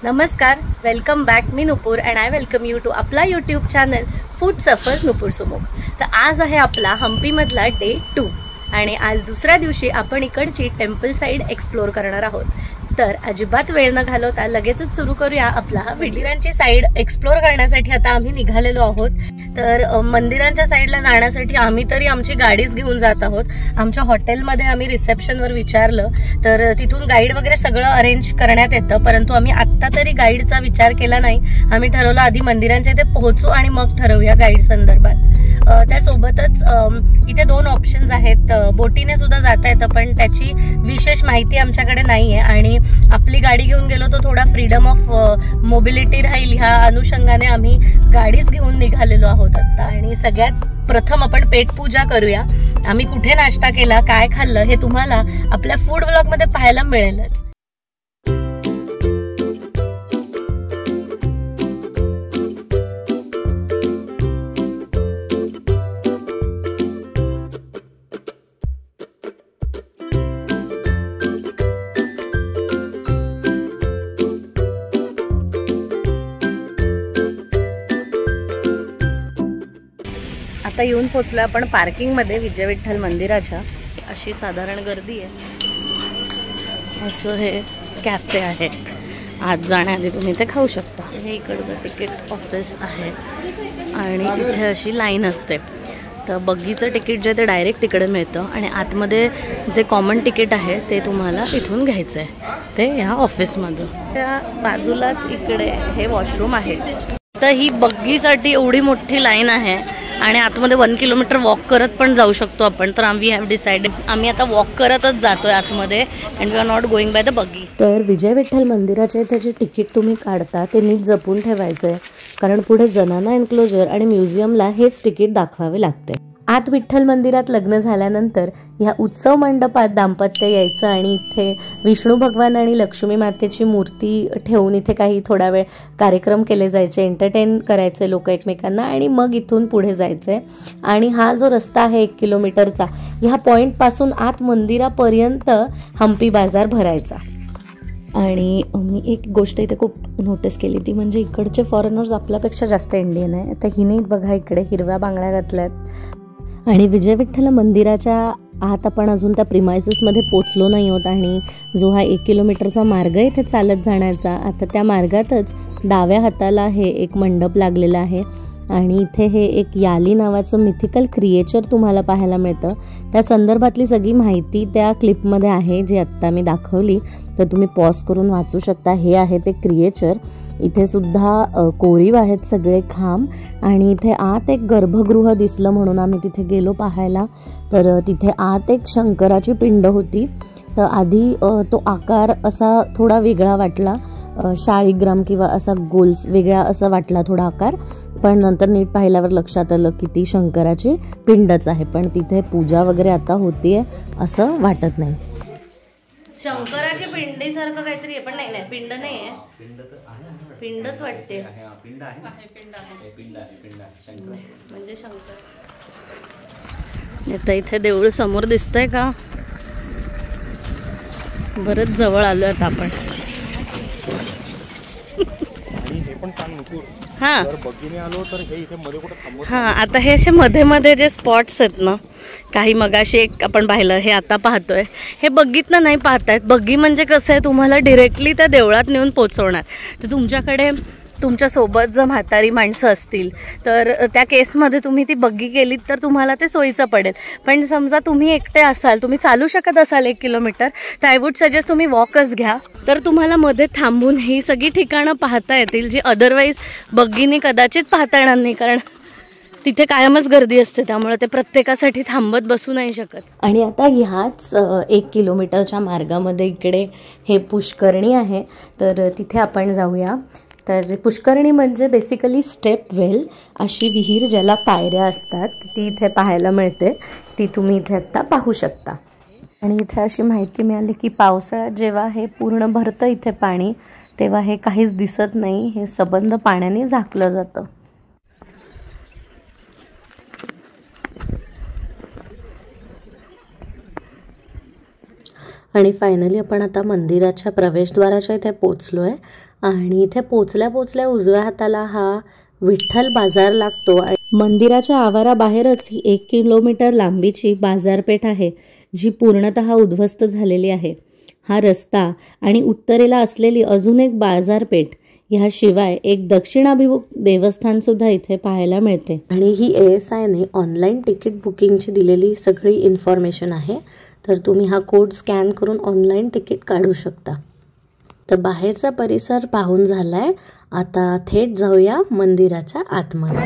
नमस्कार, welcome back. मी Nupur and I welcome you to आपला YouTube channel food Safars Nupur Sumukh. तर आज आहे आपला हम्पीमधला डे 2 आणि आज दुसऱ्या दिवशी आपण इकडची टेम्पल साईड एक्सप्लोर करणार आहोत. तर अजिबात वेळ न घालवता लगेचच सुरू करूया आपला हा मंदिरांची साईड एक्सप्लोर करण्यासाठी. आता आम्ही निघालेलो आहोत. तर मंदिरांच्या साईडला जाण्यासाठी आम्ही तरी आमची गाडीच घेऊन जात आहोत. आमच्या हॉटेलमध्ये आम्ही रिसेप्शनवर विचारलं तर तिथून गाईड वगैरे सगळं अरेंज करण्यात येतं, परंतु आम्ही आत्ता तरी गाईडचा विचार केला नाही. आम्ही ठरवलं आधी मंदिरांच्या इथे पोहोचू आणि मग ठरवूया गाईड संदर्भात. त्यासोबतच इथे 2 ऑप्शन्स आहेत. बोटीने सुद्धा जाता येतं, पण त्याची विशेष माहिती आमच्याकडे नाहीये आणि आपली गाडी घेऊन गेलो तर थोडा फ्रीडम ऑफ मोबिलिटी राहील ह्या अनुषंगाने आम्ही गाडीच घेऊन निघालेलो आहोत आता. आणि सगळ्यात प्रथम आपण पेटपूजा करूया. आम्ही कुठे नाश्ता केला, काय खाल्लं हे तुम्हाला आपल्या फूड व्लॉग मध्ये पाहायला मिळेलच. आता येऊन पोहोचलो आपण पार्किंग मध्ये विजय विठ्ठल मंदिराच्या. अशी साधारण गर्दी आहे. असं हे कॅफे आहे. आत जाण्याआधी तुम्ही ते खाऊ शकता. हे इकडचं तिकीट ऑफिस आहे आणि इथे अशी लाईन असते. तर बग्गीचं तिकीट जे ते डायरेक्ट तिकडे मिळतं आणि आतमध्ये जे कॉमन तिकीट आहे ते तुम्हाला इथून घ्यायचं आहे, ते ह्या ऑफिसमधून. त्या बाजूलाच इकडे हे वॉशरूम आहे. तर ही बग्गीसाठी एवढी मोठी लाईन आहे आणि आतमध्ये 1 किलोमीटर वॉक करत पण जाऊ शकतो आपण. तर आम्ही हॅव डिसाइडेड आम्ही आता वॉक करतच जातोय आतमध्ये and we are not going by the buggy. तर विजय विठ्ठल मंदिराचे इथे जे तिकीट तुम्ही काढता ते नीट जपून ठेवायचं आहे, कारण पुढे जनाना एन्क्लोजर आणि म्युझियमला हेच तिकीट दाखवावे लागते. आत विठ्ठल मंदिरात लग्न झाल्यानंतर ह्या उत्सव मंडपात दाम्पत्य यायचं आणि इथे विष्णू भगवान आणि लक्ष्मी मातेची मूर्ती ठेवून इथे काही थोडा वेळ कार्यक्रम केले जायचे, एंटरटेन करायचे लोक एकमेकांना आणि मग इथून पुढे जायचे. आणि हा जो रस्ता आहे 1 किलोमीटरचा, ह्या पॉईंटपासून आत मंदिरापर्यंत हम्पी बाजार भरायचा. आणि मी एक गोष्ट इथे खूप नोटीस केली, ती म्हणजे इकडचे फॉरेनर्स आपल्यापेक्षा जास्त इंडियन आहे. आता हिने बघा इकडे हिरव्या बांगड्या घातल्यात. आणि विजय विठ्ठल मंदिराच्या आत आपण अजून त्या प्रिमायसेसमध्ये पोचलो नाही आहोत आणि जो हा 1 किलोमीटरचा मार्ग आहे इथे चालत जाण्याचा, आता त्या मार्गातच डाव्या हाताला हे एक मंडप लागलेला आहे आणि इथे हे एक याली नावाचं मिथिकल क्रिएचर तुम्हाला पाहायला मिळतं. त्या संदर्भातली सगळी माहिती त्या क्लिपमध्ये आहे जी आत्ता मी दाखवली, तर तुम्ही पॉज करून वाचू शकता. हे आहे ते क्रिएचर. इथे सुद्धा कोरीव आहेत सगळे खांब आणि इथे आत एक गर्भगृह दिसलं म्हणून आम्ही तिथे गेलो पाहायला. तर तिथे आत एक शंकराची पिंड होती. तर आधी तो आकार असा थोडा वेगळा वाटला, शाळीग्राम किंवा असा गोल्स वेगळा असा वाटला थोडा आकार, पण नंतर नीट पाहिल्यावर लक्षात आलं की ती शंकराची पिंडच आहे. पण तिथे पूजा वगैरे आता होतीये असं वाटत नाही. शंकराची पिंडीसारखं काहीतरी आहे, पण नाही नाही पिंड नाही आहे. पिंडच वाटते. म्हणजे शंकर. आता इथे देऊळ समोर दिसतंय का? बरंच जवळ आलो आता आपण. हा आता हे असे मध्ये मध्ये जे स्पॉट्स आहेत ना, काही मगाशी एक आपण पाहिलं, हे आता पाहतोय, हे बग्गीतनं नाही पाहतायत. बग्गी म्हणजे कसं आहे, तुम्हाला डिरेक्टली त्या देवळात नेऊन पोचवणार. तर तुमच्याकडे तुमच्यासोबत जर म्हातारी माणसं असतील तर त्या केसमध्ये तुम्ही ती बग्गी केलीत तर तुम्हाला ते सोयीचं पडेल. पण समजा तुम्ही एकटे असाल, तुम्ही चालू शकत असाल 1 किलोमीटर, तर आय वुड सजेस्ट तुम्ही वॉकच घ्या. तर तुम्हाला मध्ये थांबून ही सगळी ठिकाणं पाहता येतील जी अदरवाईज बग्गीने कदाचित पाहता येणार नाही, कारण तिथे कायमच गर्दी असते. त्यामुळे ते प्रत्येकासाठी थांबत बसू नाही शकत. आणि आता ह्याच 1 किलोमीटरच्या मार्गामध्ये इकडे हे पुष्करणी आहे, तर तिथे आपण जाऊया. तर पुष्करणी म्हणजे बेसिकली स्टेप वेल, अशी विहीर ज्याला पायऱ्या असतात ती इथे पाहायला मिळते. ती तुम्ही इथे आत्ता पाहू शकता. आणि इथे अशी माहिती मिळाली की पावसाळ्यात जेव्हा हे पूर्ण भरतं इथे पाणी, तेव्हा हे काहीच दिसत नाही, हे सबंध पाण्याने झाकलं जातं. आणि फायनली आपण आता मंदिराच्या प्रवेशद्वाराच्या इथे पोचलो आहे आणि इथे पोचल्या पोचल्या उजव्या हाताला हा विठ्ठल बाजार लागतो. मंदिराच्या आवाराबाहेरच ही 1 किलोमीटर लांबीची बाजारपेठ आहे, जी पूर्णतः उद्ध्वस्त झालेली आहे. हा रस्ता आणि उत्तरेला असलेली अजून एक बाजारपेठ, ह्याशिवाय एक दक्षिणाभिमुख देवस्थान सुद्धा इथे पाहायला मिळते. आणि ही ASIने ऑनलाईन तिकीट बुकिंगची दिलेली सगळी इन्फॉर्मेशन आहे, तर तुम्ही हा कोड स्कॅन करून ऑनलाईन तिकीट काढू शकता. तर बाहेरचा परिसर पाहून झालाय, आता थेट जाऊया मंदिराच्या आतमध्ये.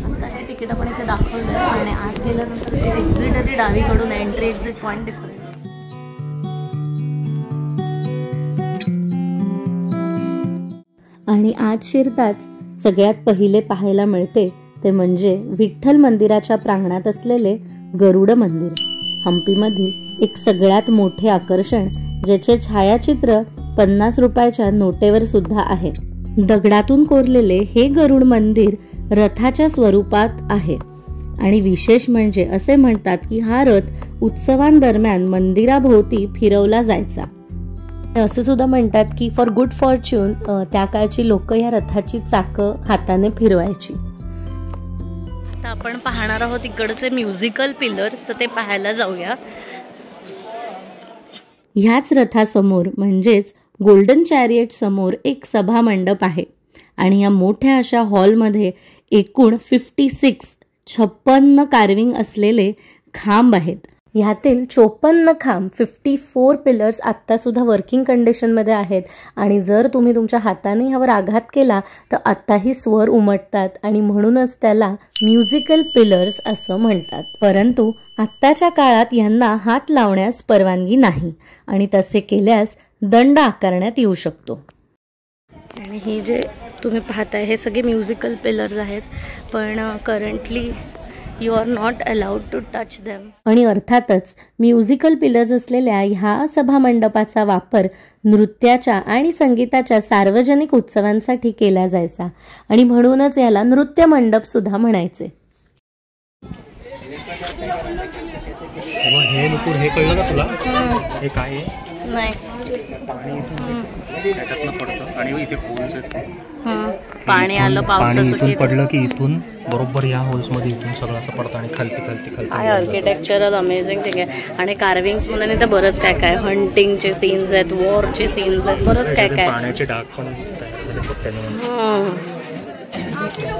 आता हे तिकीट आपण इथे दाखवलं आणि आत गेल्यानंतर एक्झिट आहे ती डावीकडून, एंट्री एक्झिट पॉईंट डिफरंट. आणि आत शिरताच सगळ्यात पहिले पाहायला मिळते ते म्हणजे विठ्ठल मंदिराच्या प्रांगणात असलेले गरुड मंदिर, हम्पीमधील एक सगळ्यात मोठे आकर्षण, ज्याचे छायाचित्र 50 रुपयाच्या नोटेवर सुद्धा आहे. दगडातून कोरलेले हे गरुड मंदिर रथाच्या स्वरूपात आहे आणि विशेष म्हणजे असे म्हणतात की हा रथ उत्सवांदरम्यान मंदिराभोवती फिरवला जायचा. असं सुद्धा म्हणतात की फॉर गुड फॉर्च्यून त्या काळची लोक या रथाची चाकं हाताने फिरवायची. आता आपण पाहणार आहोत इकडचे म्युझिकल पिलर्स, तर ते पाहायला जाऊया. ह्याच रथासमोर म्हणजेच गोल्डन चॅरियट समोर एक सभा मंडप आहे आणि या मोठ्या अशा हॉलमध्ये एकूण 56 कार्विंग असलेले खांब आहेत. ह्यातील 54 खांब 54 पिलर्स आत्ता सुद्धा वर्किंग कंडिशनमध्ये आहेत आणि जर तुम्ही तुमच्या हाताने ह्यावर आघात केला तर आत्ताही स्वर उमटतात आणि म्हणूनच त्याला म्युझिकल पिलर्स असं म्हणतात. परंतु आत्ताच्या काळात यांना हात लावण्यास परवानगी नाही आणि तसे केल्यास दंड आकारण्यात येऊ शकतो. आणि हे जे तुम्ही पाहताय हे सगळे म्युझिकल पिलर्स आहेत, पण currently you are not allowed to touch them. आणि अर्थातच म्युझिकल पिलर्स असलेल्या ह्या सभा मंडपाचा वापर नृत्याच्या आणि संगीताच्या सार्वजनिक उत्सवांसाठी केला जायचा आणि म्हणूनच याला नृत्य मंडप सुद्धा म्हणायचे. हे नुपूर, हे कळलं का तुला? हे काय आहे? नाही. पाणी त्याच्यातनं पडतं आणि इथे होल्स आहेत. पाणी आलं पाणी इथून पडलं की इथून बरोबर या होल्स मध्ये इथून सगळं असं पडतं आणि खालती खालती खालती. काय आर्किटेक्चरल अमेझिंग थिंग आहे. आणि कार्विंग्स मध्ये तर बरंच काय काय, हंटिंगचे सीन्स आहेत, वॉरचे सीन्स आहेत, बरंच काय काय. पाण्याचे डाग पण तयार झाले.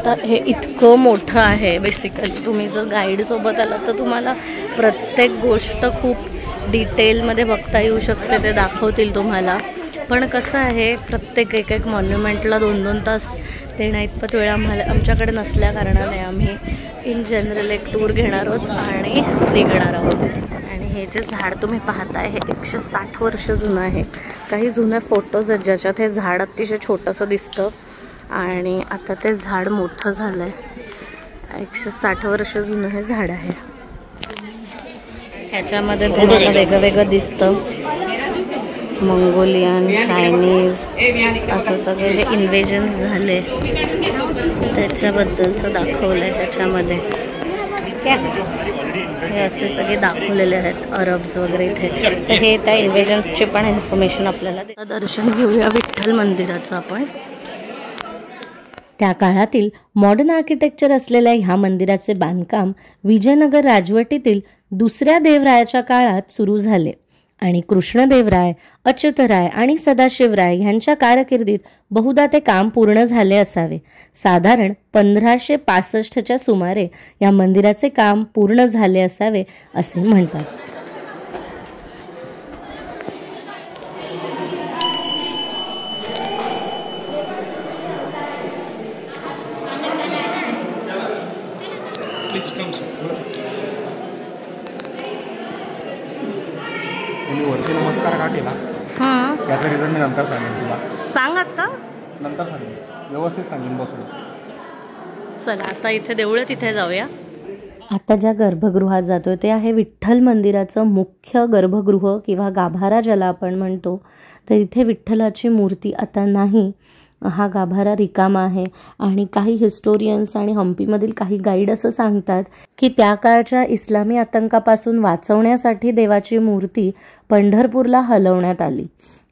तर हे इतकं मोठं आहे. बेसिकली तुम्ही जर गाईड सोबत आलात तर तुम्हाला प्रत्येक गोष्ट खूप डिटेलमध्ये बघता येऊ शकते, ते दाखवतील तुम्हाला. पण कसं आहे, प्रत्येक एक मॉन्युमेंटला 2-2 तास देण्या इतपत वेळ आमच्याकडे नसल्या कारणाने आम्ही इन जनरल एक टूर घेणार आहोत आणि निघणार आहोत. आणि हे जे झाड तुम्ही पाहताय हे 160 वर्ष जुनं आहे. काही जुने फोटोज आहेत ज्याच्यात हे झाड अतिशय छोटंसं दिसतं आणि आता ते झाड मोठं झालं आहे. 160 वर्ष जुनं हे झाड आहे. ह्याच्यामध्ये तुम्हाला वेगळं वेगळं दिसतं, मंगोलियन, चायनीज, असं सगळे जे इन्व्हेजन्स झाले त्याच्याबद्दलचं दाखवलं आहे ह्याच्यामध्ये. हे असे सगळे दाखवलेले आहेत, अरब्स वगैरे इथे. तर हे त्या इन्व्हेजन्सची पण इन्फॉर्मेशन आपल्याला दर्शन घेऊया विठ्ठल मंदिराचं आपण. त्या काळातील मॉडर्न आर्किटेक्चर असलेल्या ह्या मंदिराचे बांधकाम विजयनगर राजवटीतील दुसऱ्या देवरायाच्या काळात सुरू झाले आणि कृष्णदेवराय, अच्युतराय आणि सदाशिवराय यांच्या कारकिर्दीत बहुधा ते काम पूर्ण झाले असावे. साधारण 1565च्या सुमारे या मंदिराचे काम पूर्ण झाले असावे असे म्हणतात. वरती नमस्कार का केला याचा रिझन मी नंतर सांगेन तुला. सांग आता. नंतर सांगेन, व्यवस्थित सांगेन बसून. चला आता इथे देऊळ तिथे जाऊया. आता ज्या गर्भगृहात जातोय ते आहे विठ्ठल मंदिराचं मुख्य गर्भगृह किंवा गाभारा ज्याला आपण म्हणतो. तर इथे विठ्ठलाची मूर्ती आता नाही, हा गाभारा रिकामा आहे आणि काही हिस्टोरियन्स आणि हम्पीमधील काही गाईड असं सांगतात की त्या काळच्या इस्लामी आतंकापासून वाचवण्यासाठी देवाची मूर्ती पंढरपूरला हलवण्यात आली.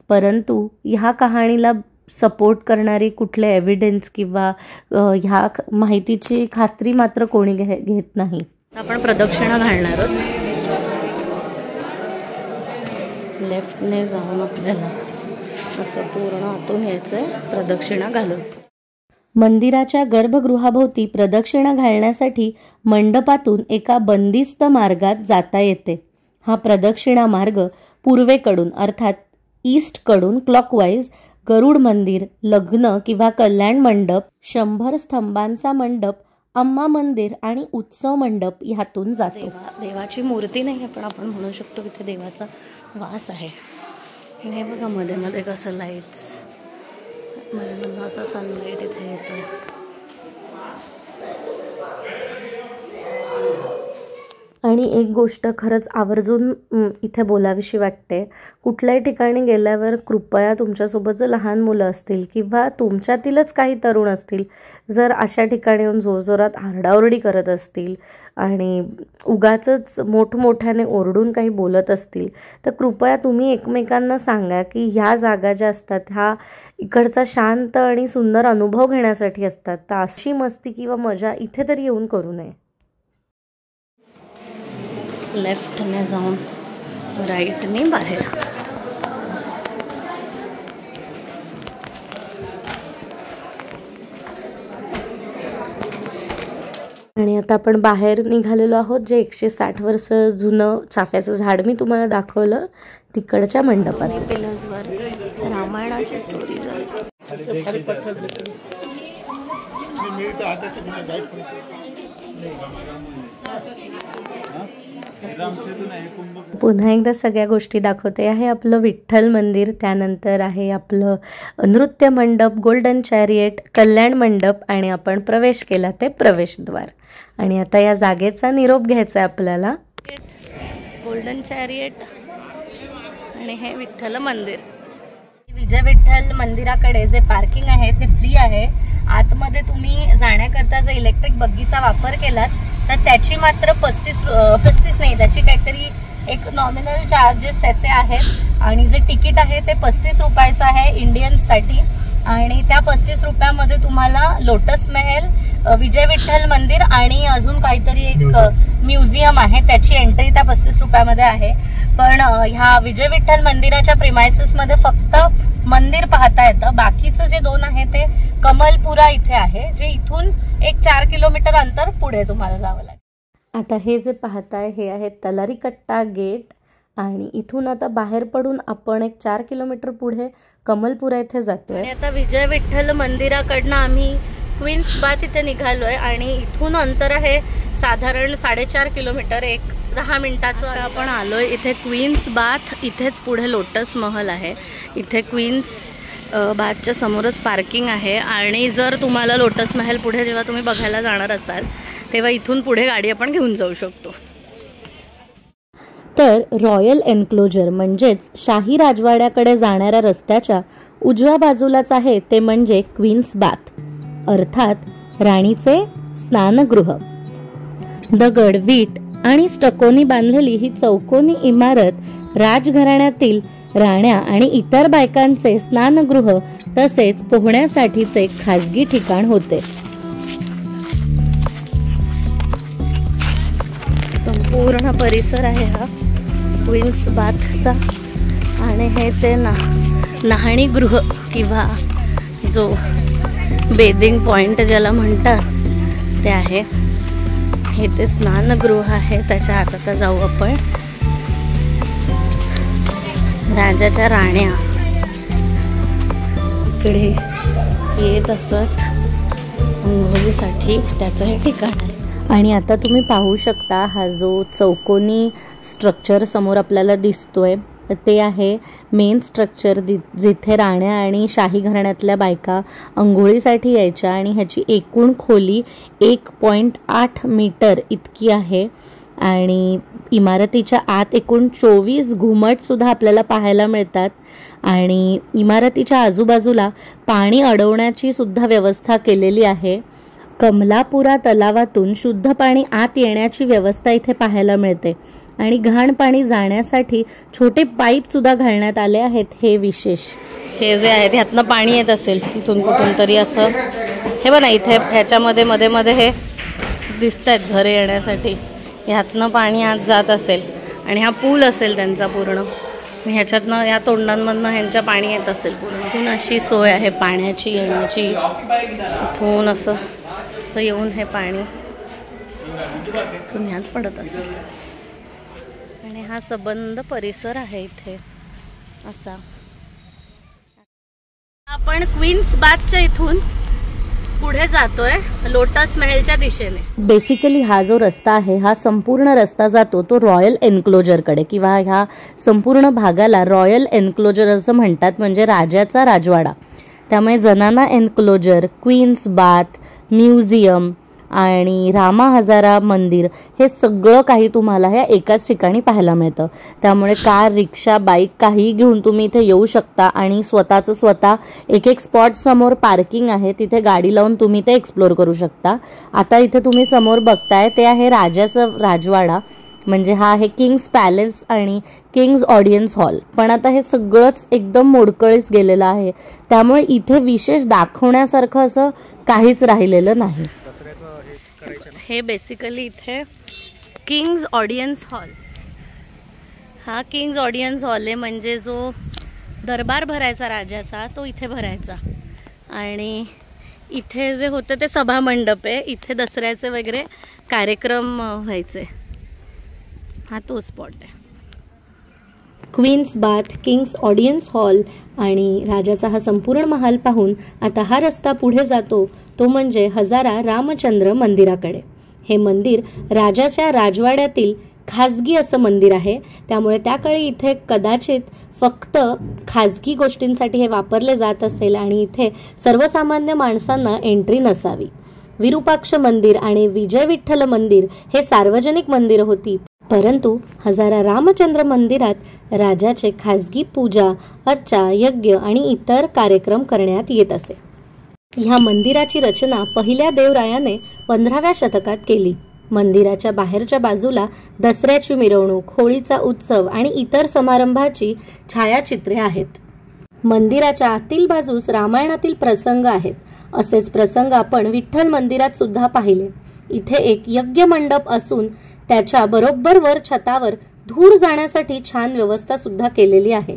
परंतु ह्या कहाणीला सपोर्ट करणारी कुठले एव्हिडन्स किंवा ह्या माहितीची खात्री मात्र कोणी घेत नाही. आपण प्रदक्षिणा घालणार आहोत. लेफ्टने जाऊन आपल्याला असं पूर्ण आतून यायचंय प्रदक्षिणा घालून. मंदिराच्या गर्भगृहाभोवती प्रदक्षिणा घालण्यासाठी मंडपातून एका बंदिस्त मार्गात जाता येते. हा प्रदक्षिणा मार्ग पूर्वेकडून अर्थात ईस्टकडून क्लॉकवाईज गरुड मंदिर, लग्न किंवा कल्याण मंडप, 100 स्तंभांचा मंडप, अम्मा मंदिर आणि उत्सव मंडप ह्यातून जातो. देवाची मूर्ती नाही पण आपण म्हणू शकतो की इथे देवाचा वास आहे. हे बघा मध्ये मध्ये कसं लाईट्स, मध्ये असा सनलाईट इथे येतोय. आणि एक गोष्ट खरंच आवर्जून इथे बोलावीशी वाटते. कुठल्याही ठिकाणी गेल्यावर कृपया तुमच्यासोबत जर लहान मुलं असतील किंवा तुमच्यातीलच काही तरुण असतील, जर अशा ठिकाणी येऊन जोरजोरात आरडाओरडी करत असतील आणि उगाचच मोठमोठ्याने ओरडून काही बोलत असतील, तर कृपया तुम्ही एकमेकांना सांगा की ह्या जागा ज्या असतात ह्या इकडचा शांत आणि सुंदर अनुभव घेण्यासाठी असतात. तर अशी मस्ती किंवा मजा इथे तरी येऊन करू नये. लेफ्टने जाऊन राईटने बाहेर. आणि आता आपण बाहेर निघालेलो आहोत. जे 160 वर्ष जुनं चाफ्याचं झाड मी तुम्हाला दाखवलं तिकडच्या मंडपात. पिलर्सवर रामायणाची स्टोरीज आहेत. पुन्हा एकदा सगळ्या गोष्टी दाखवते. आहे आपलं विठ्ठल मंदिर, त्यानंतर आहे आपलं नृत्य मंडप, गोल्डन चॅरिएट, कल्याण मंडप आणि आपण प्रवेश केला ते प्रवेशद्वार. आणि आता या जागेचा निरोप घ्यायचा आहे आपल्याला. गोल्डन चॅरिएट आणि हे विठ्ठल मंदिर. विजय विठ्ठल मंदिराकडे जे पार्किंग आहे ते फ्री आहे. आतमध्ये तुम्ही जाण्याकरता जर इलेक्ट्रिक बग्गीचा वापर केलात तर त्याची मात्र 35 नाही, त्याची काहीतरी एक नॉमिनल चार्जेस त्याचे आहेत. आणि जे तिकीट आहे ते 35 रुपयाचं आहे इंडियन्ससाठी. आणि त्या 35 रुपयामध्ये तुम्हाला लोटस महल, विजय विठ्ठल मंदिर आणि अजून काहीतरी एक म्युझियम आहे, त्याची एंट्री त्या 35 रुपयामध्ये आहे. पण ह्या विजय विठ्ठल मंदिराच्या प्रिमायसेस मध्ये फक्त मंदिर पाहता येतं. बाकीचं जे 2 आहे ते कमलपुरा इथे आहे, जे इथून एक 4 किलोमीटर अंतर पुढे तुम्हाला जावं लागेल. आता हे जे पाहताय हे आहे तलारीकट्टा गेट. आणि इथून आता बाहेर पडून आपण एक 4 किलोमीटर पुढे कमलपुरा इथे जातोय. आता विजय विठ्ठल मंदिराकडनं आम्ही क्वीन्स बाथ इथे निघालोय आणि इथून अंतर आहे साधारण 4.5 किलोमीटर, एक 10 मिनिटाचं आपण आलोय. इथे क्वीन्स बाथ, इथेच पुढे लोटस महल आहे. इथे क्वीन्स बाथच्या समोरच पार्किंग आहे. आणि जर तुम्हाला लोटस महल पुढे जेव्हा तुम्ही बघायला जाणार असाल तेव्हा इथून पुढे गाडी आपण घेऊन जाऊ शकतो. तर रॉयल एन्क्लोजर म्हणजेच शाही राजवाड्याकडे जाणाऱ्या रस्त्याच्या उजव्या बाजूलाच आहे ते म्हणजे क्वीन्स बाथ, अर्थात राणीचे स्नानगृह. दगड, वीट आणि स्टकोनी बांधलेली ही चौकोनी इमारत राजघराण्यातील राण्या आणि इतर बायकांचे स्नानगृह तसेच पोहण्यासाठीचे खासगी ठिकाण होते. संपूर्ण परिसर आहे हा क्वीन्स बाथचा. आणि हे ते न्हाणीगृह किंवा जो बेदिंग पॉइंट ज्याला म्हणतात ते आहे. हे ते स्नानगृह आहे. त्याच्या आत आता जाऊ आपण. राजाच्या राण्या इकडे येत असत अंघोळीसाठी, त्याचं हे ठिकाण आहे. आणि आता तुम्ही पाहू शकता हा जो चौकोनी स्ट्रक्चर समोर आपल्याला दिसतोय ते आहे मेन स्ट्रक्चर, जिथे राण्या आणि शाही घराण्यातल्या बायका अंघोळीसाठी यायच्या. आणि ह्याची एकूण खोली 1.8 मीटर इतकी आहे. आणि इमारतीच्या आत एकूण 24 घुमटसुद्धा आपल्याला पाहायला मिळतात आणि इमारतीच्या आजूबाजूला पाणी अडवण्याची सुद्धा व्यवस्था केलेली आहे. कमलापुरा तलावातून शुद्ध पाणी आत येण्याची व्यवस्था इथे पाहायला मिळते आणि घाण पाणी जाण्यासाठी छोटे पाईपसुद्धा घालण्यात आले आहेत. हे विशेष, हे जे आहे ह्यातनं पाणी येत असेल इथून कुठून तरी असं. हे बघा इथे ह्याच्यामध्ये मध्ये मध्ये हे दिसत आहेत झरे येण्यासाठी, ह्यातनं पाणी आत जात असेल आणि हा पूल असेल त्यांचा पूर्ण. ह्याच्यातनं ह्या तोंडांमधनं ह्यांच्या पाणी येत असेल पूर्ण. इथून अशी सोय आहे पाण्याची येण्याची. इथून असं येऊन हे पाणी इथून ह्यात पडत असेल आणि हा सबंध परिसर आहे इथे असा. आपण क्वीन्स बाथच्या इथून पुढे जातोय लोटस महलच्या दिशेने. बेसिकली हा जो रस्ता आहे हा संपूर्ण रस्ता जातो तो रॉयल एन्क्लोजरकडे, किंवा ह्या संपूर्ण भागाला रॉयल एन्क्लोजर असं म्हणतात, म्हणजे राजाचा राजवाडा. त्यामुळे जनाना एन्क्लोजर, क्वीन्स बाथ, म्युझियम आणि रामा हजारा मंदिर हे सगळं काही तुम्हाला ह्या एकाच ठिकाणी पाहायला मिळतं. त्यामुळे कार, रिक्षा, बाईक काही घेऊन तुम्ही इथे येऊ शकता आणि स्वतः एक एक स्पॉट समोर पार्किंग आहे, तिथे गाडी लावून तुम्ही ते एक्सप्लोर करू शकता. आता इथे तुम्ही समोर बघताय ते आहे राजाचं राजवाडा, म्हणजे हा आहे किंग्स पॅलेस आणि किंग्स ऑडियन्स हॉल. पण आता हे सगळंच एकदम मोडकळीस गेलेलं आहे, त्यामुळे इथे विशेष दाखवण्यासारखं असं काहीच राहिलेलं नाही. हे बेसिकली इथे किंग्स ऑडियन्स हॉल, हा किंग्स ऑडियन्स हॉल आहे, म्हणजे जो दरबार भरायचा राजाचा तो इथे भरायचा. आणि इथे जे होतं ते सभा मंडप आहे, इथे दसऱ्याचे वगैरे कार्यक्रम व्हायचे. हा तो स्पॉट आहे. Queen's bath, king's audience hall आणि राजाचा हा संपूर्ण महाल पाहून आता हा रस्ता पुढे जातो तो म्हणजे हजारा रामचंद्र मंदिराकडे. हे मंदिर राजाच्या राजवाड्यातील खाजगी असं मंदिर आहे, त्यामुळे त्या काळी इथे कदाचित फक्त खाजगी गोष्टींसाठी हे वापरले जात असेल आणि इथे सर्वसामान्य माणसांना एंट्री नसावी. विरूपाक्ष मंदिर आणि विजय विठ्ठल मंदिर हे सार्वजनिक मंदिर होती, परंतु हजारा रामचंद्र मंदिरात राजाचे खाजगी पूजा, अर्चा, यज्ञ आणि इतर कार्यक्रम करण्यात येत असे. ह्या मंदिराची रचना पहिल्या देवरायाने 15व्या शतकात केली. मंदिराच्या बाहेरच्या बाजूला दसऱ्याची मिरवणूक, होळीचा उत्सव आणि इतर समारंभाची छायाचित्रे आहेत. मंदिराच्या आतील बाजूस रामायणातील प्रसंग आहेत. असेच प्रसंग आपण विठ्ठल मंदिरात सुद्धा पाहिले. इथे एक यज्ञ मंडप असून त्याच्या बरोबर वर छतावर धूर जाण्यासाठी छान व्यवस्था सुद्धा केलेली आहे.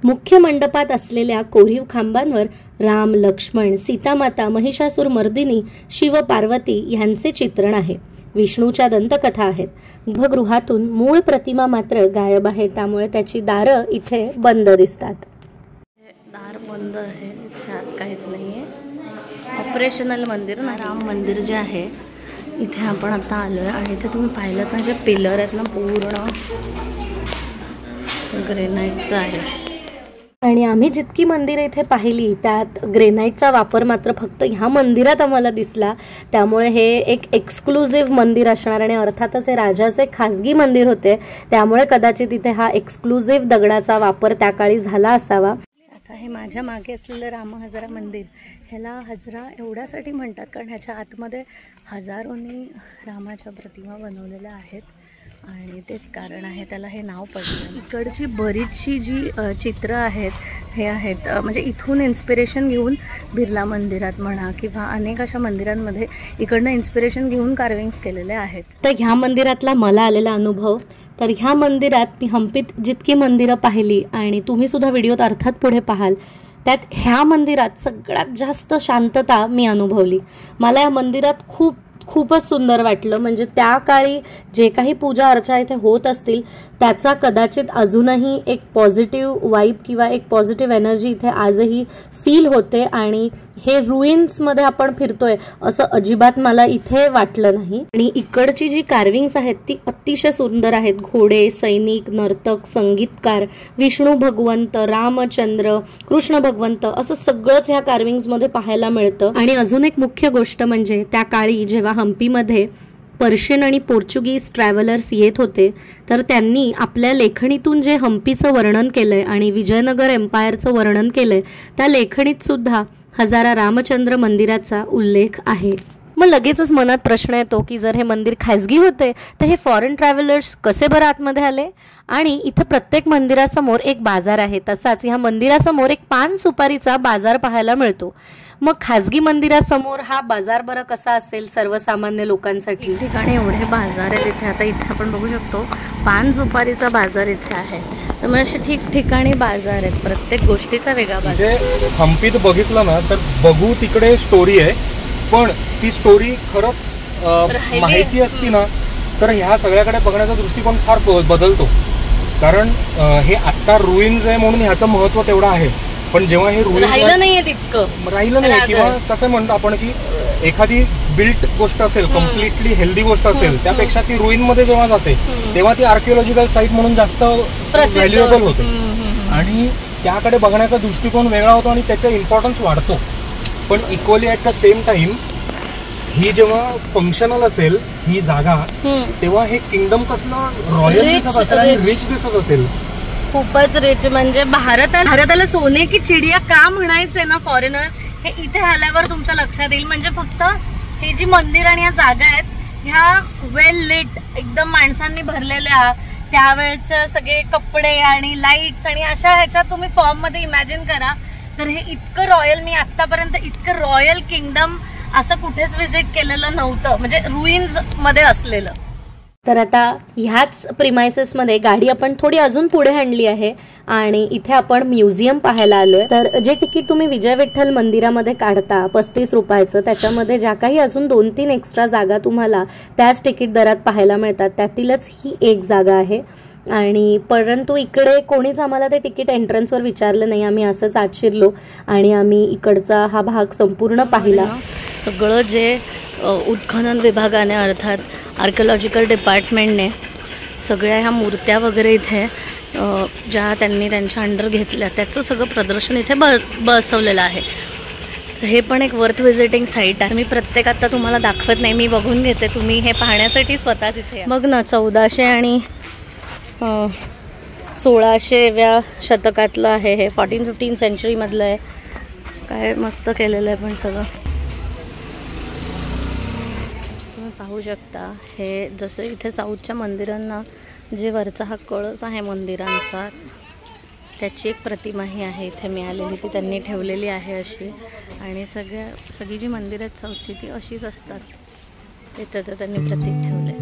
मुख्य मंडपात असलेल्या कोरीव खांबांवर राम, लक्ष्मण, सीतामाता, महिषासूर मर्दिनी, शिव, पार्वती यांचे चित्रण आहे. विष्णूच्या दंतकथा आहेत. गर्भगृहातून मूळ प्रतिमा मात्र गायब आहे, त्यामुळे त्याची दारं इथे बंद दिसतात. दार बंद आहे, त्यात काहीच नाहीये. ऑपरेशनल मंदिर ना, राम मंदिर जे आहे इथे आपण आता आलोय आणि इथे तुम्ही पाहिलं ना जे पिलर आहेत ना पूर्ण ग्रेनाईटचं आहे. आणि आम्ही जितकी मंदिरं इथे पाहिली त्यात ग्रेनाईटचा वापर मात्र फक्त ह्या मंदिरात आम्हाला दिसला. त्यामुळे हे एक एक्सक्लुझिव्ह मंदिर असणार आणि अर्थातच हे राजाचे खाजगी मंदिर होते, त्यामुळे कदाचित इथे हा एक्सक्लुझिव्ह दगडाचा वापर त्या काळी झाला असावा. आता हे माझ्या मागे असलेलं राम हजारा मंदिर, ह्याला हजरा एवढ्यासाठी म्हणतात कारण ह्याच्या आतमध्ये हजारोनी रामाच्या प्रतिमा बनवलेल्या आहेत आणि तेच कारण आहे त्याला हे नाव पडलं. इकडची बरीचशी जी चित्र आहेत हे आहेत म्हणजे इथून इन्स्पिरेशन घेऊन बिर्ला मंदिरात म्हणा किंवा अनेक अशा मंदिरांमध्ये इकडनं इन्स्पिरेशन घेऊन कार्विंग्स केलेले आहेत. तर ह्या मंदिरातला मला आलेला अनुभव, तर ह्या मंदिरात मी हम्पीत जितकी मंदिरं पाहिली आणि तुम्ही सुद्धा व्हिडिओत अर्थात पुढे पाहाल, त्यात ह्या मंदिरात सगळ्यात जास्त शांतता मी अनुभवली. मला या मंदिरात खूपच सुंदर वाटलं. म्हणजे त्या काळी जे काही पूजा अर्चा इथे होत असतील त्याचा कदाचित अजूनही एक पॉझिटिव्ह वाईब किंवा एक पॉझिटिव्ह एनर्जी इथे आजही फील होते आणि हे रुईन्समध्ये आपण फिरतोय असं अजिबात मला इथे वाटलं नाही. आणि इकडची जी कार्विंग्स आहेत ती अतिशय सुंदर आहेत. घोडे, सैनिक, नर्तक, संगीतकार, विष्णू भगवंत, रामचंद्र, कृष्ण भगवंत असं सगळंच ह्या कार्विंग्समध्ये पाहायला मिळतं. आणि अजून एक मुख्य गोष्ट म्हणजे त्या काळी जेव्हा हम्पीमध्ये पर्शियन आणि पोर्चुगीज ट्रॅव्हलर्स येत होते, तर त्यांनी आपल्या लेखणीतून जे हम्पीचं वर्णन केलंय आणि विजयनगर एम्पायरचं वर्णन केलंय त्या लेखणीत सुद्धा हजारा रामचंद्र मंदिराचा उल्लेख आहे. मग लगेचच मनात प्रश्न येतो की जर हे मंदिर खाजगी होते तर हे फॉरेन ट्रॅव्हलर्स कसे बरं आतमध्ये आले? आणि इथं प्रत्येक मंदिरासमोर एक बाजार आहे, तसाच ह्या मंदिरासमोर एक पान सुपारीचा बाजार पाहायला मिळतो. मग खाजगी मंदिरासमोर हा बाजार बरं कसा असेल सर्वसामान्य लोकांसाठी? ठिकाणी एवढे बाजार आहेत इथे. आता इथे आपण बघू शकतो पान सुपारीचा बाजार इथे आहे. त्यामुळे असे ठिकठिकाणी बाजार आहेत, प्रत्येक गोष्टीचा वेगळा बाजार. हम्पीत बघितलं ना तर बघू तिकडे स्टोरी आहे, पण ती स्टोरी खरंच माहिती असती ना तर ह्या सगळ्याकडे बघण्याचा दृष्टिकोन फार बदलतो. कारण हे आत्ता रुईन्स आहे म्हणून ह्याचं महत्त्व तेवढं आहे, पण जेव्हा हे रुईन्स राहिलं नाहीये तितकं राहिलं नाही, किंवा कसं म्हणतो आपण की एखादी बिल्ट गोष्ट असेल, कम्प्लिटली हेल्दी गोष्ट असेल, त्यापेक्षा ती रुईन मध्ये जेव्हा जाते तेव्हा ती आर्किओलॉजिकल साईट म्हणून जास्त व्हॅल्युएबल होते आणि त्याकडे बघण्याचा दृष्टिकोन वेगळा होतो आणि त्याचा इम्पॉर्टन्स वाढतो. पण equally at the same time ही जेव्हा फंक्शनल असेल ही जागा, तेव्हा हे किंगडम कसलं रॉयल दिसत असेल आणि रिच दिसत असेल. खूपच रिच. म्हणजे भारताला सोने की चिडिया का म्हणायचंय ना फॉरेनर्स, हे इथे आल्यावर तुमच्या लक्षात येईल. म्हणजे फक्त हे जी मंदिर आणि या जागा आहेत ह्या वेल लिट, एकदम माणसांनी भरलेल्या, त्यावेळेचे सगळे कपडे आणि लाईट्स आणि अशा ह्याच्यात तुम्ही फॉर्म मध्ये इमॅजिन करा. तर हे इतकं रॉयल, मी आतापर्यंत इतकं रॉयल किंगडम असं कुठेच व्हिजिट केलेलं नव्हतं, म्हणजे रुईन्स मध्ये असलेलं. तर आता ह्याच प्रिमायसेसमध्ये गाडी आपण थोडी अजून पुढे आणली आहे आणि इथे आपण म्युझियम पाहायला आलोय. तर जे तिकीट तुम्ही विजय विठ्ठल मंदिरामध्ये काढता 35 रुपयाचं, त्याच्यामध्ये ज्या काही अजून 2-3 एक्स्ट्रा जागा तुम्हाला त्याच तिकीट दरात पाहायला मिळतात, त्यातीलच ही एक जागा आहे. आणि परंतु इकडे कोणीच आम्हाला ते तिकीट एंट्रन्सवर विचारलं नाही, आम्ही असंच आत शिरलो आणि आम्ही इकडचा हा भाग संपूर्ण पाहिला. सगळं जे उत्खनन विभागाने अर्थात आर्किओलॉजिकल डिपार्टमेंटने सगळ्या ह्या मूर्त्या वगैरे इथे ज्या त्यांनी त्यांच्या अंडर घेतल्या त्याचं सगळं प्रदर्शन इथे बसवलेलं आहे. हे पण एक वर्थ व्हिजिटिंग साईट आहे. मी प्रत्येक आता तुम्हाला दाखवत नाही, मी बघून घेते, तुम्ही हे पाहण्यासाठी स्वतःच इथे बघ ना. 1400 आणि 1600व्या शतकातलं आहे हे, 14-15 सेंचुरीमधलं आहे. काय मस्त केलेलं आहे पण सगळं. तुम्ही पाहू शकता हे जसं इथे साऊथच्या मंदिरांना जे वरचा हा कळस आहे मंदिरांचा, त्याची एक प्रतिमाही आहे इथे मिळालेली, ती त्यांनी ठेवलेली आहे अशी. आणि सगळी जी मंदिरं आहेत साऊथची ती अशीच असतात, त्याचं त्यांनी प्रतीक ठेवले.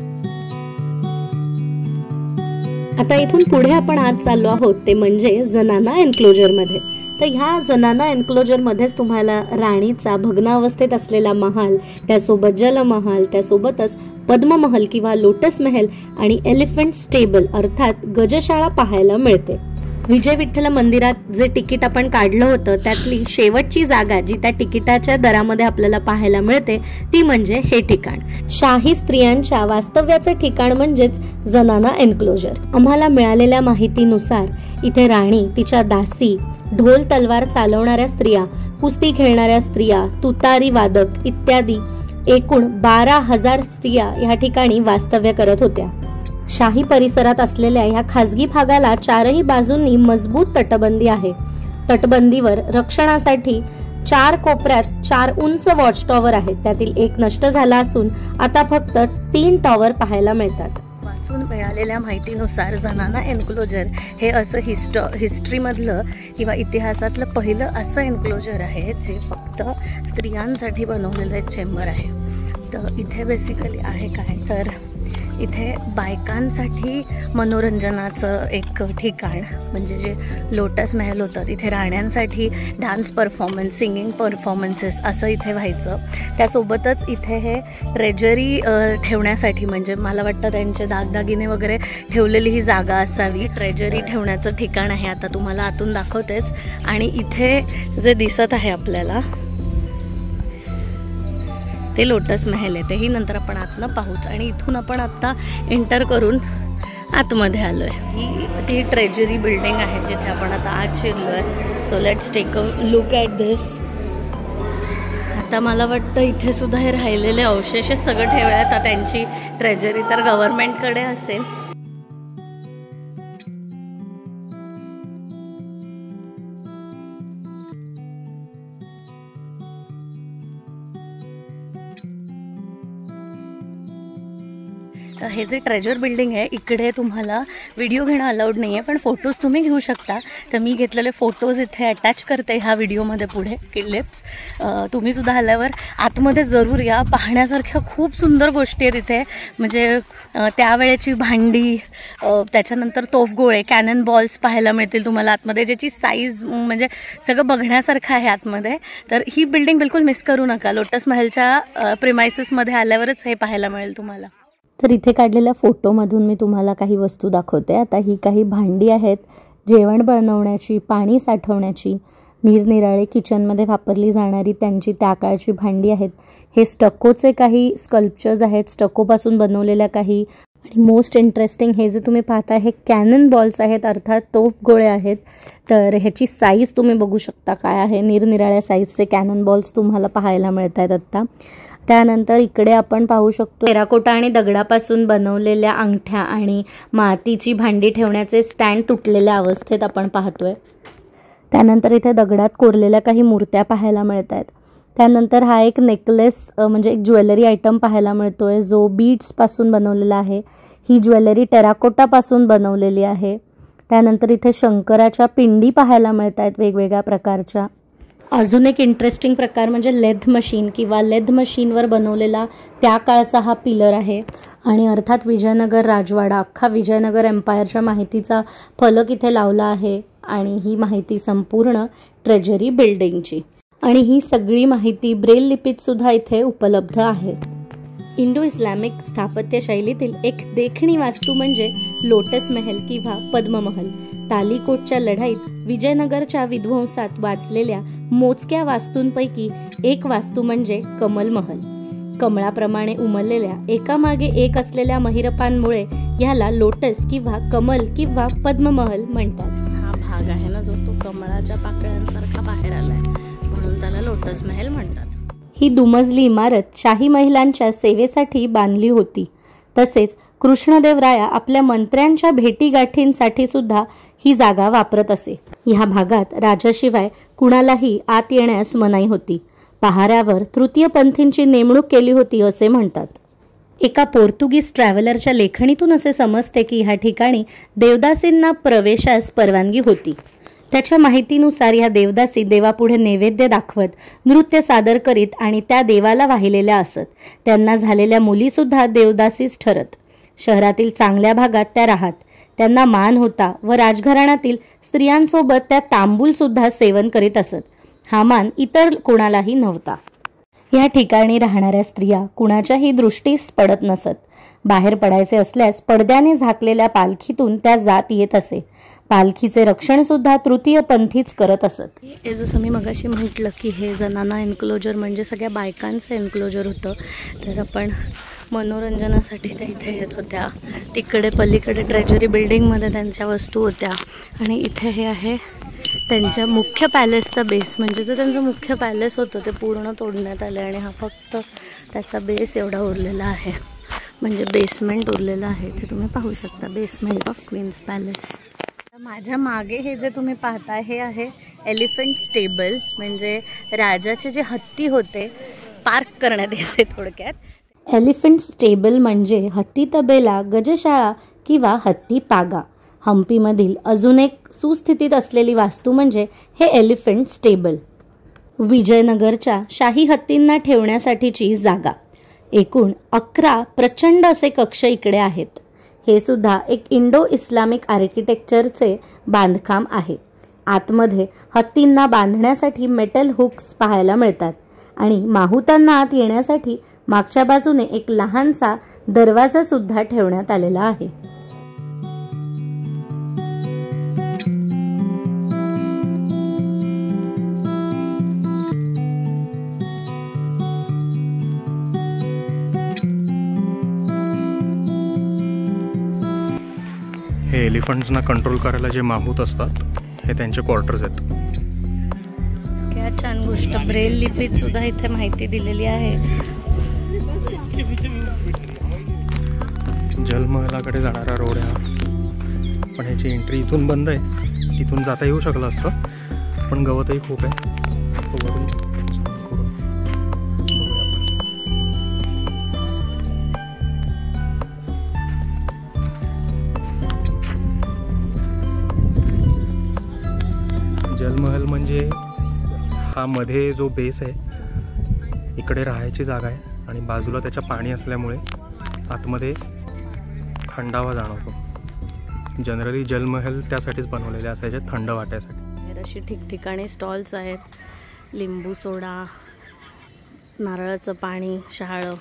आता इथून पुढे आपण आज चाललो आहोत ते म्हणजे जनाना एन्क्लोजरमध्ये. तर ह्या जनाना एन्क्लोजरमध्येच तुम्हाला राणीचा भग्नावस्थेत असलेला महाल, त्यासोबत जलमहाल, त्यासोबतच पद्ममहल किंवा लोटस महल आणि एलिफंट स्टेबल अर्थात गजशाळा पाहायला मिळते. विजय विठ्ठल मंदिरात जे तिकीट आपण काढलं होतं त्यातली शेवटची जागा जी त्या तिकिटाच्या दरामध्ये आपल्याला पाहायला मिळते ती म्हणजे हे ठिकाण. शाही स्त्रियांच्या वास्तव्याचे ठिकाण म्हणजेच जनाना एन्क्लोजर. आम्हाला मिळालेल्या माहितीनुसार इथे राणी, तिच्या दासी, ढोल तलवार चालवणाऱ्या स्त्रिया, कुस्ती खेळणाऱ्या स्त्रिया, तुतारी वादक इत्यादी एकूण 12,000 स्त्रिया या ठिकाणी वास्तव्य करत होत्या. शाही परिसरात असलेल्या ह्या खाजगी भागाला चारही बाजूंनी मजबूत तटबंदी आहे. तटबंदीवर रक्षणासाठी 4 कोपऱ्यात 4 उंच वॉच टॉवर आहेत, त्यातील एक नष्ट झाला असून आता फक्त 3 टॉवर पाहायला मिळतात. वाचून मिळालेल्या माहितीनुसार जनाना एन्क्लोजर हे असं हिस्ट्रीमधलं किंवा इतिहासातलं पहिलं असं एन्क्लोजर आहे जे फक्त स्त्रियांसाठी बनवलेलं एक चेंबर आहे. तर इथे बेसिकली आहे काय तर इथे बायकांसाठी मनोरंजनाचं एक ठिकाण, म्हणजे जे लोटस महल होतं तिथे राण्यांसाठी डान्स परफॉर्मन्स, सिंगिंग परफॉर्मन्सेस असं इथे व्हायचं. त्यासोबतच इथे हे ट्रेजरी ठेवण्यासाठी, म्हणजे मला वाटतं त्यांचे दागदागिने वगैरे ठेवलेली ही जागा असावी. ट्रेजरी ठेवण्याचं ठिकाण आहे, आता तुम्हाला आतून दाखवतेच. आणि इथे जे दिसत आहे आपल्याला ते लोटस महल आहे, तेही नंतर आपण आतनं पाहूच. आणि इथून आपण आत्ता एंटर करून आतमध्ये आलो आहे. ती ट्रेजरी बिल्डिंग आहे जिथे आपण आता आत शिरलो आहे. So let's take a look at this. आता मला वाटतं इथे सुद्धा हे राहिलेले अवशेष सगळं ठेवण्यात, आता त्यांची ट्रेजरी तर गव्हर्नमेंटकडे असेल. हे जे ट्रेजर बिल्डिंग आहे इकडे तुम्हाला व्हिडिओ घेणं अलाउड नाही आहे, पण फोटोज तुम्ही घेऊ शकता. तर मी घेतलेले फोटोज इथे अटॅच करते ह्या व्हिडिओमध्ये पुढे क्लिप्स. तुम्ही सुद्धा आल्यावर आतमध्ये जरूर या. पाहण्यासारख्या खूप सुंदर गोष्टी आहेत इथे. म्हणजे त्यावेळेची भांडी, त्याच्यानंतर तोफगोळे, कॅनन बॉल्स पाहायला मिळतील तुम्हाला आतमध्ये, ज्याची साईज म्हणजे सगळं बघण्यासारखं आहे आतमध्ये. तर ही बिल्डिंग बिलकुल मिस करू नका. लोटस महलच्या प्रिमाइसेसमध्ये आल्यावरच हे पाहायला मिळेल तुम्हाला. तर इथे काढलेल्या फोटोमधून मी तुम्हाला काही वस्तू दाखवते. आता ही काही भांडी आहेत जेवण बनवण्याची, पाणी साठवण्याची, निरनिराळे किचनमध्ये वापरली जाणारी त्यांची त्या काळची भांडी आहेत. हे स्टकोचे काही स्कल्पचर्स आहेत, स्टकोपासून बनवलेल्या काही. आणि मोस्ट इंटरेस्टिंग हे जे तुम्ही पाहता हे कॅनन बॉल्स आहेत, अर्थात तोफगोळे आहेत. तर ह्याची साईज तुम्ही बघू शकता काय आहे. निरनिराळ्या साईजचे कॅनन बॉल्स तुम्हाला पाहायला मिळत आहेत आत्ता. त्यानंतर इकडे आपण पाहू शकतो टेराकोटा आणि दगडापासून बनवलेल्या अंगठ्या आणि मातीची भांडी ठेवण्याचे स्टँड तुटलेल्या अवस्थेत आपण पाहतोय. त्यानंतर इथे दगडात कोरलेल्या काही मूर्त्या पाहायला मिळत आहेत. त्यानंतर हा एक नेकलेस म्हणजे एक ज्वेलरी आयटम पाहायला मिळतोय जो बीड्सपासून बनवलेला आहे. ही ज्वेलरी टेराकोटापासून बनवलेली आहे. त्यानंतर इथे शंकराच्या पिंडी पाहायला मिळत आहेत वेगवेगळ्या प्रकारच्या. अजून एक इंटरेस्टिंग प्रकार म्हणजे लेथ मशीन किंवा लेथ मशीनवर बनवलेला त्या काळचा हा पिलर आहे. आणि अर्थात विजयनगर राजवाडा, अख्खा विजयनगर एम्पायरच्या माहितीचा फलक इथे लावला आहे. आणि ही माहिती संपूर्ण ट्रेजरी बिल्डिंगची. आणि ही सगळी माहिती ब्रेल लिपीत सुद्धा इथे उपलब्ध आहे. इंडो इस्लामिक स्थापत्य शैलीतील एक देखणी वास्तू म्हणजे लोटस महल किंवा पद्ममहल. तालीकोटच्या लढाईत विजयनगरच्या विध्वंसात वाचलेल्या मोजक्या वास्तूंपैकी एक वास्तू म्हणजे कमल महल. कमळाप्रमाणे उमललेल्या एकामागे एक असलेल्या महिरपांमुळे ह्याला लोटस किंवा कमल किंवा पद्ममहल म्हणतात. हा भाग आहे ना जो तो कमळाच्या पाकळ्यांसारखा बाहेर आलाय म्हणून त्याला लोटस महल म्हणतात. ही दुमजली इमारत शाही महिलांच्या सेवेसाठी बांधली होती. तसेच कृष्णदेवराया आपल्या मंत्र्यांच्या भेटीगाठींसाठी सुद्धा ही जागा वापरत असे. ह्या भागात राजाशिवाय कुणालाही आत येण्यास मनाई होती. पहाऱ्यावर तृतीयपंथींची नेमणूक केली होती असे म्हणतात. एका पोर्तुगीज ट्रॅव्हलरच्या लेखणीतून असे समजते की ह्या ठिकाणी देवदासींना प्रवेशास परवानगी होती. त्याच्या माहितीनुसार ह्या देवदासी देवापुढे नैवेद्य दाखवत, नृत्य सादर करीत आणि त्या देवाला वाहिलेल्या असत. त्यांना झालेल्या मुलीसुद्धा देवदासीच ठरत. शहरातील चांगल्या भागात त्या राहत. त्यांना मान होता व राजघराण्यातील स्त्रियांसोबत त्या तांबूल सुद्धा सेवन करीत असत. हा मान इतर कोणालाही नव्हता. या ठिकाणी राहणाऱ्या स्त्रिया कुणाच्याही दृष्टीस पडत नसत. बाहेर पडायचे असल्यास पडद्याने झाकलेल्या पालखीतून त्या जात येत असे. पालखीचे रक्षण सुद्धा तृतीयपंथीच करत असत. हे जसं मी मगाशी म्हटलं की हे जनाना एन्क्लोजर म्हणजे सगळ्या बायकांचं एन्क्लोजर होतं. तर आपण मनोरंजनासाठी त्या इथे येत होत्या. तिकडे पलीकडे ट्रेजरी बिल्डिंगमध्ये त्यांच्या वस्तू होत्या. आणि इथे हे आहे त्यांच्या मुख्य पॅलेसचा बेस. म्हणजे जे त्यांचं मुख्य पॅलेस होतं ते पूर्ण तोडण्यात आलं आणि हा फक्त त्याचा बेस एवढा उरलेला आहे. म्हणजे बेसमेंट उरलेलं आहे ते तुम्ही पाहू शकता. Basement of queen's palace. माझ्या मागे हे जे तुम्ही पाहताय हे आहे एलिफंट स्टेबल. म्हणजे राजाचे जे हत्ती होते पार्क करण्यात यायचे थोडक्यात. एलिफंट स्टेबल म्हणजे हत्ती तबेला, गजशाळा किंवा हत्ती पागा. हम्पीमधील अजून एक सुस्थितीत असलेली वास्तू म्हणजे हे एलिफंट स्टेबल. विजयनगरच्या शाही हत्तींना ठेवण्यासाठीची जागा. एकूण 11 प्रचंड असे कक्ष इकडे आहेत. हे सुद्धा एक इंडो इस्लामिक आर्किटेक्चरचे बांधकाम आहे. आतमध्ये हत्तींना बांधण्यासाठी मेटल हुक्स पाहायला मिळतात. आणि माहुतांना आत येण्यासाठी मागच्या बाजूने एक लहानसा दरवाजा सुद्धा ठेवण्यात आलेला आहे. हे एलिफंट्सना कंट्रोल करायला जे माहूत असतात हे त्यांचे क्वार्टर्स आहेत. सगळ्यात छान गोष्ट ब्रेल लिपीत सुद्धा इथे माहिती दिलेली आहे. जलमहलाकडे जाणारा रोड आहे, पण ह्याची एंट्री इथून बंद आहे. इथून जाता येऊ शकलं असतं, पण गवतही खूप आहे. बघूया जलमहल म्हणजे हा मध्ये जो बेस आहे, इकडे राहायची जागा आहे आणि बाजूला त्याच्या पाणी असल्यामुळे आतमध्ये थंडावा जाणवतो. जनरली जलमहल त्यासाठीच बनवलेले असायचे, थंड वाट्यासाठी. अशी ठिकठिकाणी स्टॉल्स आहेत. लिंबू सोडा, नारळाचं पाणी, शहाळं.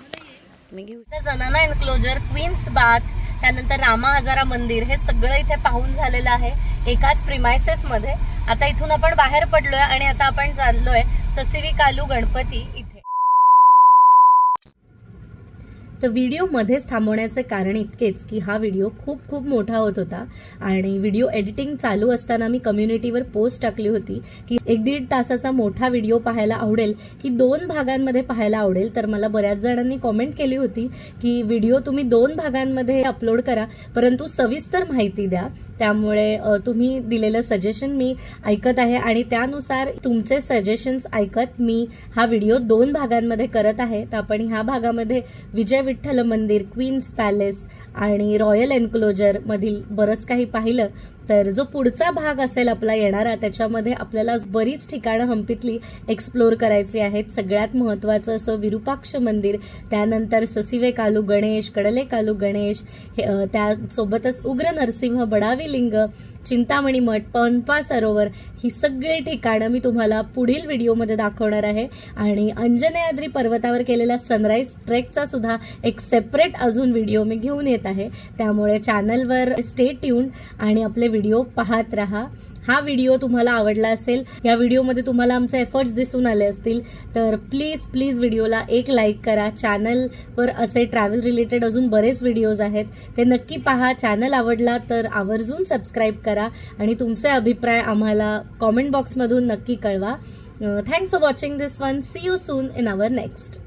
मी घेऊ. जनाना एन्क्लोजर, क्वीन्स बाथ, त्यानंतर रामा हजारा मंदिर, हे सगळं इथे पाहून झालेलं आहे एकाच प्रिमायसेस मध्ये. आता इथून आपण बाहेर पडलोय आणि आता आपण चाललोय ससिवी कालू गणपती इथे. तर व्हिडिओ मध्येच थांबवण्याचे कारण इतकेच की हा व्हिडिओ खूप खूप मोठा होत होता आणि व्हिडिओ एडिटिंग चालू असताना मी कम्युनिटीवर पोस्ट टाकली होती की 1-1.5 तासाचा मोठा व्हिडिओ पाहायला आवडेल की 2 भागांमध्ये पाहायला आवडेल. तर मला बऱ्याच जणांनी कॉमेंट केली होती की व्हिडिओ तुम्ही 2 भागांमध्ये अपलोड करा, परंतु सविस्तर माहिती द्या. त्यामुळे तुम्ही दिलेलं सजेशन मी ऐकत आहे आणि त्यानुसार तुमचे सजेशन्स ऐकत मी हा व्हिडिओ 2 भागांमध्ये करत आहे. तर आपण ह्या भागामध्ये विजय विठ्ठल मंदिर, क्वीन्स पॅलेस आणि रॉयल एन्क्लोजर मधील बरंच काही पाहिलं. तर जो पुढचा भाग असेल आपला येणारा, त्याच्यामध्ये आपल्याला बरीच ठिकाणं हम्पीतली एक्सप्लोर करायची आहेत. सगळ्यात महत्त्वाचं असं विरूपाक्ष मंदिर, त्यानंतर ससिवे कालू गणेश, कडले कालू गणेश, त्यासोबतच उग्र नरसिंह, बडावी लिंग, चिंतामणी मठ, पणपा सरोवर, ही सगळी ठिकाणं मी तुम्हाला पुढील व्हिडिओमध्ये दाखवणार आहे. आणि अंजनेयाद्री पर्वतावर केलेल्या सनराईज ट्रेकचा सुद्धा एक सेपरेट अजून व्हिडिओ मी घेऊन येत आहे. त्यामुळे चॅनलवर स्टे ट्यून आणि आपले व्हिडिओ पाहत राहा. हा व्हिडिओ तुम्हाला आवडला असेल, या व्हिडिओमध्ये तुम्हाला आमचे एफर्ट्स दिसून आले असतील, तर प्लीज प्लीज व्हिडिओला एक लाईक करा. चॅनलवर असे ट्रॅव्हल रिलेटेड अजून बरेच व्हिडिओज आहेत, ते नक्की पहा. चॅनल आवडला तर आवर्जून सबस्क्राईब करा आणि तुमचे अभिप्राय आम्हाला कॉमेंट बॉक्समधून नक्की कळवा. Thanks for watching this one. See you soon in our next.